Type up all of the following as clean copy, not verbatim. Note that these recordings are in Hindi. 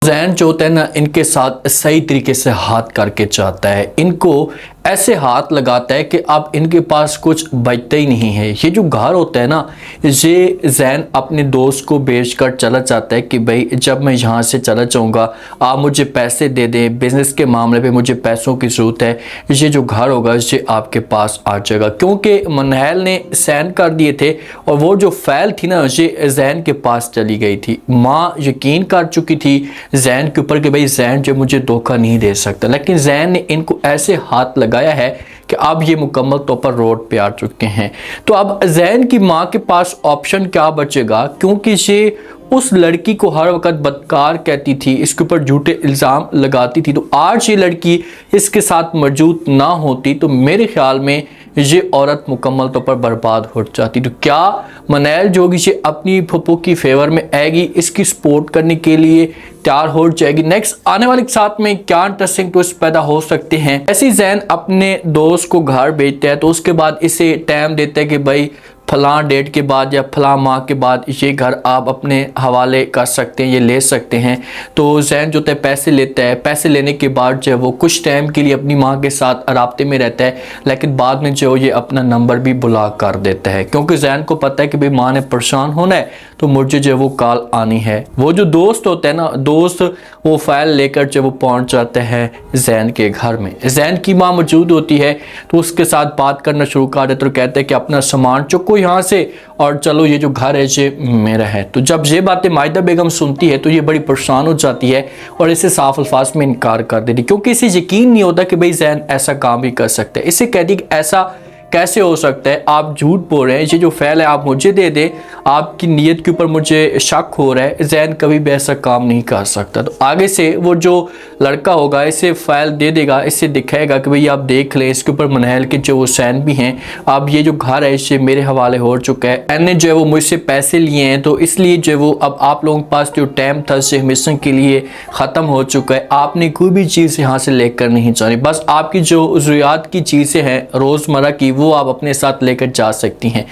जैन जो होता है ना, इनके साथ सही तरीके से हाथ करके चाहता है, इनको ऐसे हाथ लगाता है कि अब इनके पास कुछ बचता ही नहीं है। ये जो घर होता है ना, ये जैन अपने दोस्त को बेचकर चला जाता है कि भाई जब मैं यहाँ से चला जाऊँगा आप मुझे पैसे दे दें, बिज़नेस के मामले पे मुझे पैसों की ज़रूरत है, ये जो घर होगा ये आपके पास आ जाएगा। क्योंकि मनहल ने साइन कर दिए थे और वो जो फाइल थी ना, ये जैन के पास चली गई थी। माँ यकीन कर चुकी थी जैन के ऊपर कि भाई जैन जो मुझे धोखा नहीं दे सकता, लेकिन जैन ने इनको ऐसे हाथ लगाया है कि अब ये मुकम्मल तौर पर रोड पे आ चुके हैं। तो अब जैन की माँ के पास ऑप्शन क्या बचेगा, क्योंकि ये उस लड़की को हर वक्त बदकार कहती थी, इसके ऊपर झूठे इल्ज़ाम लगाती थी। तो आज ये लड़की इसके साथ मौजूद ना होती तो मेरे ख्याल में ये औरत मुकम्मल तौर पर बर्बाद हो जाती। तो क्या मनहल जो होगी ये अपनी फुप्पो की फेवर में आएगी, इसकी सपोर्ट करने के लिए तैयार हो जाएगी? नेक्स्ट आने वाले साथ में क्या इंटरेस्टिंग ट्विस्ट पैदा हो सकते हैं। ऐसी जैन अपने दोस्त को घर भेजता है तो उसके बाद इसे टाइम देता है कि भाई फलां डेट के बाद या फलां माह के बाद ये घर आप अपने हवाले कर सकते हैं, ये ले सकते हैं। तो जैन जो है पैसे लेता है, पैसे लेने के बाद जो है वो कुछ टाइम के लिए अपनी माँ के साथ राब्ते में रहता है, लेकिन बाद में जो ये अपना नंबर भी ब्लॉक कर देता है, क्योंकि जैन को पता है कि भाई माँ ने परेशान होना है तो मुझे जो वो कॉल आनी है। वो जो दोस्त होता है ना, दोस्त वो फाइल लेकर जो वो पहुंच जाता है जैन के घर में। जैन की माँ मौजूद होती है तो उसके साथ बात करना शुरू कर देते तो कहते हैं कि अपना सामान चुको यहाँ से और चलो, ये जो घर है ये मेरा है। तो जब ये बातें माहिदा बेगम सुनती है तो ये बड़ी परेशान हो जाती है और इसे साफ अल्फाज में इनकार कर देती, क्योंकि इसे यकीन नहीं होता कि भाई जैन ऐसा काम भी कर सकता है। इसे कहती कि ऐसा कैसे हो सकता है, आप झूठ बोल रहे हैं, ये जो फाइल है आप मुझे दे दें, आपकी नीयत के ऊपर मुझे शक हो रहा है, जैन कभी भी ऐसा काम नहीं कर सकता। तो आगे से वो जो लड़का होगा इसे फाइल दे देगा, इससे दिखाएगा कि भाई आप देख लें, इसके ऊपर मनहल के जो साइन भी हैं, अब ये जो घर है इसे मेरे हवाले हो चुका है, मैंने जो है वो मुझसे पैसे लिए हैं, तो इसलिए जो वो अब आप लोगों के पास जो टाइम था इसे हमेशा के लिए ख़त्म हो चुका है, आपने कोई भी चीज़ यहाँ से लेकर नहीं जानी, बस आपकी जो ज़रूरियात की चीज़ें हैं रोज़मर्रा की वो आप अपने साथ लेकर जा सकती हैं।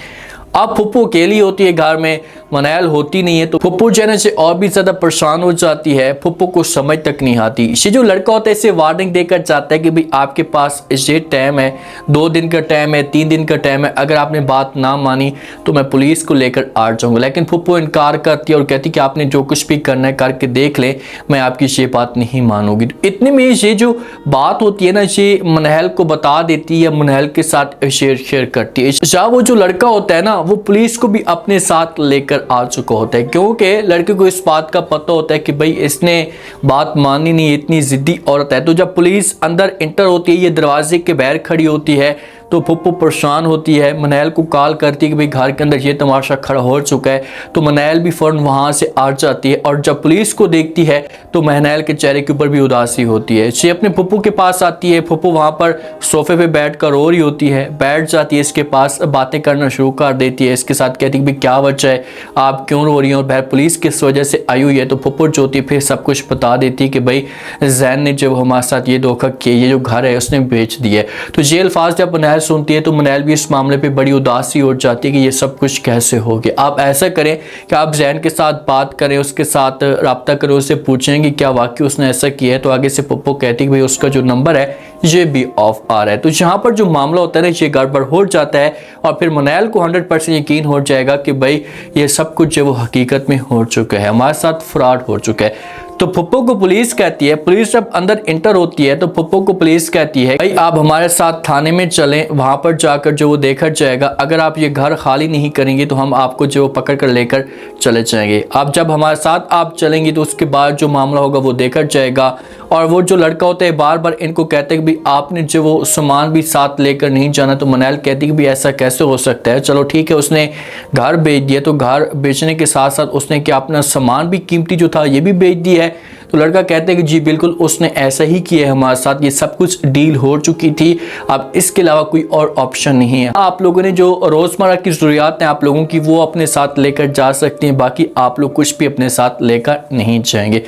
अब फुप्पो अकेली होती है घर में, मनहल होती नहीं है, तो फुप्पो जो है से और भी ज़्यादा परेशान हो जाती है, फुप्पो को समझ तक नहीं आती। ये जो लड़का होता है इसे वार्निंग देकर जाता है कि भाई आपके पास ये टाइम है, 2 दिन का टाइम है, 3 दिन का टाइम है, अगर आपने बात ना मानी तो मैं पुलिस को लेकर आ जाऊँगा। लेकिन फुप्पो इनकार करती है और कहती कि आपने जो कुछ भी करना है करके देख लें, मैं आपकी ये बात नहीं मानूंगी। तो इतने में ये जो बात होती है ना, ये मनहल को बता देती है, मनहल के साथ शेयर करती है। जहाँ वो जो लड़का होता है ना, वो पुलिस को भी अपने साथ लेकर आ चुका होता है, क्योंकि लड़के को इस बात का पता होता है कि भाई इसने बात मानी नहीं, इतनी जिद्दी औरत है। तो जब पुलिस अंदर इंटर होती है, ये दरवाजे के बाहर खड़ी होती है, तो फुप्पो परेशान होती है, मनहल को कॉल करती है कि भाई घर के अंदर ये तमाशा खड़ा हो चुका है। तो मनहल भी फ़ौरन वहाँ से आ जाती है और जब पुलिस को देखती है तो मनहल के चेहरे के ऊपर भी उदासी होती है। ये अपने फुप्पो के पास आती है, फुप्पो वहाँ पर सोफे पे बैठ कर रो रही होती है, बैठ जाती है इसके पास, बातें करना शुरू कर देती है, इसके साथ कहती है कि भाई क्या वजह है, आप क्यों रो रही हो, बाहर पुलिस किस वजह से आई हुई है। तो फुप्पो जो होती है फिर सब कुछ बता देती है कि भाई जैन ने जब हमारे साथ ये धोखा किया, ये जो घर है उसने बेच दिया है। तो ये अल्फाज जब मनहल सुनती है तो मनहल भी इस मामले पे बड़ी उदासी हो जाती है कि ये सब कुछ कैसे हो गया। आप ऐसा करें कि आप जैन के साथ बात करें, उसके साथ रब्ता करें, उससे पूछें कि क्या वाकई उसने ऐसा किया है। तो आगे से फुप्पो कहती है कि भाई उसका जो नंबर है ये भी ऑफ आ रहा है। तो यहाँ पर जो मामला होता है ना, ये गड़बड़ हो जाता है और फिर मनहल को 100% यकीन हो जाएगा कि भाई ये सब कुछ जो वो हकीकत में हो चुका है, हमारे साथ फ्रॉड हो चुका है। तो फुप्पो को पुलिस कहती है, पुलिस जब अंदर इंटर होती है तो फुप्पो को पुलिस कहती है भाई आप हमारे साथ थाने में चलें, वहां पर जाकर जो वो देखा जाएगा, अगर आप ये घर खाली नहीं करेंगे तो हम आपको जो पकड़ कर लेकर चले जाएंगे। अब जब हमारे साथ आप चलेंगे तो उसके बाद जो मामला होगा वो देखा जाएगा। और वो जो लड़का होता है बार बार इनको कहते हैं कि भाई आपने जो वो सामान भी साथ लेकर नहीं जाना। तो मनहल कहती है कि भाई ऐसा कैसे हो सकता है, चलो ठीक है, उसने घर बेच दिया, तो घर बेचने के साथ साथ उसने क्या अपना सामान भी कीमती जो था ये भी बेच दिया है। तो लड़का कहते हैं कि जी बिल्कुल उसने ऐसा ही किया है हमारे साथ, ये सब कुछ डील हो चुकी थी, अब इसके अलावा कोई और ऑप्शन नहीं है। आप लोगों ने जो रोज़मर्रा की ज़रूरियात हैं आप लोगों की वो अपने साथ लेकर जा सकते हैं, बाकी आप लोग कुछ भी अपने साथ लेकर नहीं जाएंगे।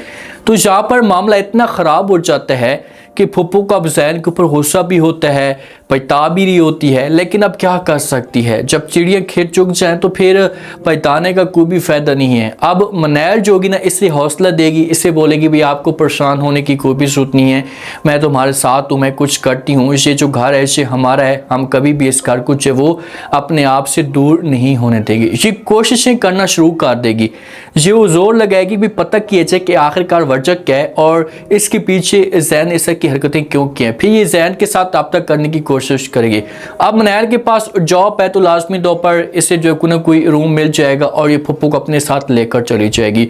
तो यहाँ पर मामला इतना ख़राब हो जाता है कि फुप्पो का अब जैन के ऊपर गुस्सा भी होता है, पछता भी रही होती है, लेकिन अब क्या कर सकती है, जब चिड़िया खेत चुग जाए तो फिर पछताने का कोई भी फायदा नहीं है। अब मनैल जो होगी ना इसे हौसला देगी, इसे बोलेगी भाई आपको परेशान होने की कोई भी जरूरत नहीं है, मैं तुम्हारे साथ हूँ, मैं कुछ करती हूँ, ये जो घर है ये हमारा है, हम कभी भी इस घर को जो वो अपने आप से दूर नहीं होने देगी। ये कोशिशें करना शुरू कर देगी, ये वो जोर लगाएगी भी पता किए जाए कि आखिरकार वजह क्या है और इसके पीछे जैन ने ऐसा की हरकतें क्यों की हैं। फिर ये जैन के साथ रब्ता करने की कोशिश करेगी। अब मनैल के पास जॉब है तो लाजमी तौर पर इसे जो कोई ना कोई रूम मिल जाएगा और ये फुप्पो को अपने साथ लेकर चली जाएगी।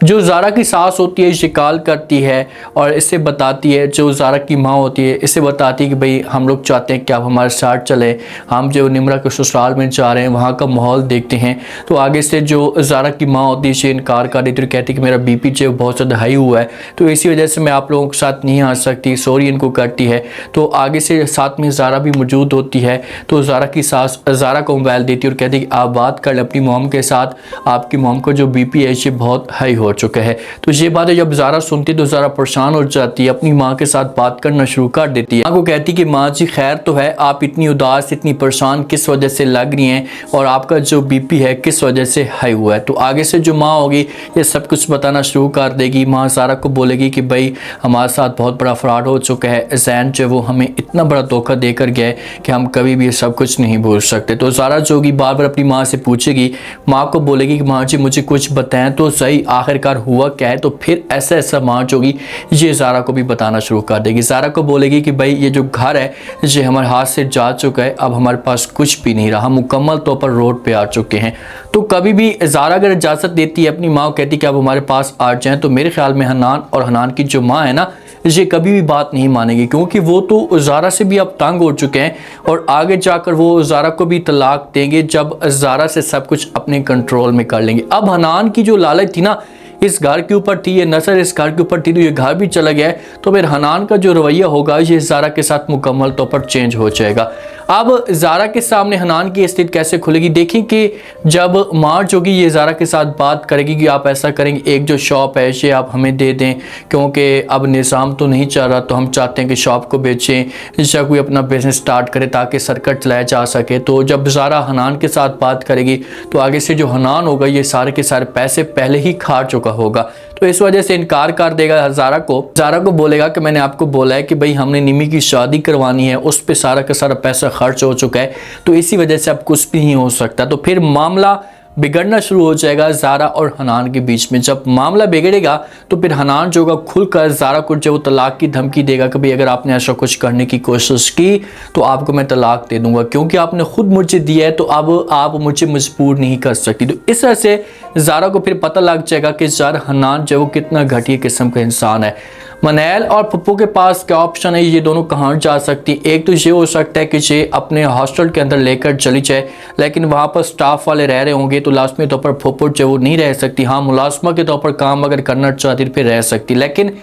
जो ज़ारा की सास होती है ये कॉल करती है और इसे बताती है, जो ज़ारा की माँ होती है इसे बताती है कि भाई हम लोग चाहते हैं कि आप हमारे साथ चले, हम जो निम्रा के ससुराल में जा रहे हैं वहाँ का माहौल देखते हैं। तो आगे से जो ज़ारा की माँ होती है इनकार कर देती है, कहती है कि मेरा बीपी जो बहुत ज़्यादा हाई हुआ है तो इसी वजह से मैं आप लोगों के साथ नहीं आ सकती, सॉरी इनको करती है। तो आगे से साथ में ज़ारा भी मौजूद होती है, तो ज़ारा की सास ज़ारा को मोबाइल देती है और कहती है कि आप बात कर लें अपनी मॉम के साथ, आपकी मॉम को जो बीपी है ये बहुत हाई हो चुका है। तो ये बातें जब ज़ारा सुनती है तो ज़ारा परेशान हो जाती है, अपनी माँ के साथ बात करना शुरू कर देती है। माँ को कहती है कि माँ जी खैर तो है, आप इतनी उदास इतनी परेशान किस वजह से लग रही हैं और आपका जो बीपी है किस वजह से हाई हुआ है। तो आगे से जो माँ होगी ये सब कुछ बताना शुरू कर देगी। माँ ज़ारा को बोलेगी कि भाई हमारे साथ बहुत बड़ा फ्रॉड हो चुका है, जैन जो वो हमें इतना बड़ा धोखा देकर गया है कि हम कभी भी ये सब कुछ नहीं भूल सकते। तो ज़ारा जो होगी बार बार अपनी माँ से पूछेगी, माँ को बोलेगी कि माँ जी मुझे कुछ बताएं तो सही आखिरकार हुआ क्या है। तो फिर ऐसा माँ जो होगी ये ज़ारा को भी बताना शुरू कर देगी। ज़ारा को बोलेगी कि भाई ये जो घर है ये हमारे हाथ से जा चुका है, अब हमारे पास कुछ भी नहीं रहा, हम मुकम्मल तौर पर रोड पे आ चुके हैं। तो कभी भी ज़ारा अगर इजाज़त देती है अपनी माँ को कहती कि आप हमारे पास आ जाएं, तो मेरे ख्याल में हनान और हनान की जो माँ है ना ये कभी भी बात नहीं मानेगी, क्योंकि वो तो ज़ारा से भी अब तंग हो चुके हैं और आगे जाकर वो ज़ारा को भी तलाक देंगे जब ज़ारा से सब कुछ अपने कंट्रोल में कर लेंगे। अब हनान की जो लालच थी ना इस घर के ऊपर थी, ये नजर इस घर के ऊपर थी, तो ये घर भी चला गया है, तो फिर हनान का जो रवैया होगा ये ज़ारा के साथ मुकम्मल तौर पर चेंज हो जाएगा। अब ज़ारा के सामने हनान की स्थिति कैसे खुलेगी, देखिए कि जब मार्च होगी ये ज़ारा के साथ बात करेगी कि आप ऐसा करेंगे, एक जो शॉप है ये आप हमें दे दें क्योंकि अब निज़ाम तो नहीं चल रहा, तो हम चाहते हैं कि शॉप को बेचें या कोई अपना बिजनेस स्टार्ट करे ताकि सर्कट चलाया जा सके। तो जब ज़ारा हनान के साथ बात करेगी तो आगे से जो हनान होगा ये सारे के सारे पैसे पहले ही खा चुका होगा, तो इस वजह से इनकार कर देगा ज़ारा को बोलेगा कि मैंने आपको बोला है कि भाई हमने निमी की शादी करवानी है, उस पर सारा का सारा पैसा खर्च हो चुका है, तो इसी वजह से अब कुछ भी नहीं हो सकता। तो फिर मामला बिगड़ना शुरू हो जाएगा ज़ारा और हनान के बीच में। जब मामला बिगड़ेगा तो फिर हनान जो होगा खुलकर ज़ारा को जो तलाक की धमकी देगा कि भाई अगर आपने ऐसा कुछ करने की कोशिश की तो आपको मैं तलाक दे दूंगा, क्योंकि आपने खुद मुझे दिया है तो अब आप मुझे मजबूर नहीं कर सकती। तो इस तरह से ज़ारा को फिर पता लग जाएगा कि ज़ारा हनान जो वो कितना घटिया किस्म का इंसान है। मनैल और पप्पू के पास क्या ऑप्शन है, ये दोनों कहाँ जा सकती। एक तो ये हो सकता है कि ये अपने हॉस्टल के अंदर लेकर चली जाए, लेकिन वहाँ पर स्टाफ वाले रह रहे होंगे तो लाजमी तौर पर पप्पू जो वो नहीं रह सकती। हाँ मुलाजमा के तौर पर काम अगर करना चाहती फिर रह सकती, लेकिन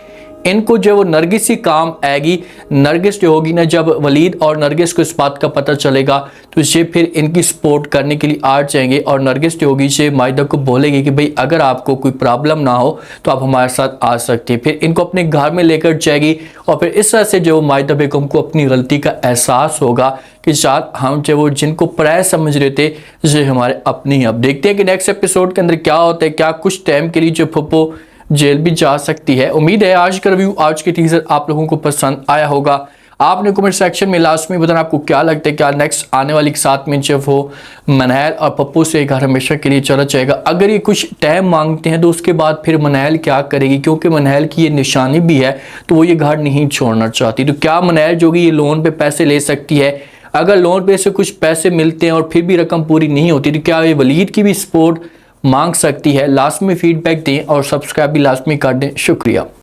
इनको जो वो नरगिस ही काम आएगी। नरगिस जो होगी ना, जब वलीद और नरगिस को इस बात का पता चलेगा तो ये फिर इनकी सपोर्ट करने के लिए आ जाएंगे और नरगिस जो होगी ये माहिदा को बोलेगी कि भाई अगर आपको कोई प्रॉब्लम ना हो तो आप हमारे साथ आ सकते हैं। फिर इनको अपने घर में लेकर जाएगी और फिर इस तरह से जो माहिदा बेगम को अपनी गलती का एहसास होगा कि शायद हम जो वो जिनको पराया समझ रहे थे ये हमारे अपने ही। अब देखते हैं कि नेक्स्ट एपिसोड के अंदर क्या होता है, क्या कुछ टाइम के लिए जो पप्पू जेल भी जा सकती है। उम्मीद है आज का रिव्यू, आज की टीजर आप लोगों को पसंद आया होगा। आपने कमेंट सेक्शन में लास्ट में बताना आपको क्या लगता है, क्या नेक्स्ट आने वाली के साथ में जब वो मनैल और पप्पू से घर हमेशा के लिए चला जाएगा। अगर ये कुछ टाइम मांगते हैं तो उसके बाद फिर मनैल क्या करेगी, क्योंकि मनैल की ये निशानी भी है तो वो ये घर नहीं छोड़ना चाहती। तो क्या मनैल जो कि ये लोन पे पैसे ले सकती है, अगर लोन पे से कुछ पैसे मिलते हैं और फिर भी रकम पूरी नहीं होती तो क्या ये वलीद की भी सपोर्ट मांग सकती है। लास्ट में फीडबैक दें और सब्सक्राइब भी लास्ट में कर दें। शुक्रिया।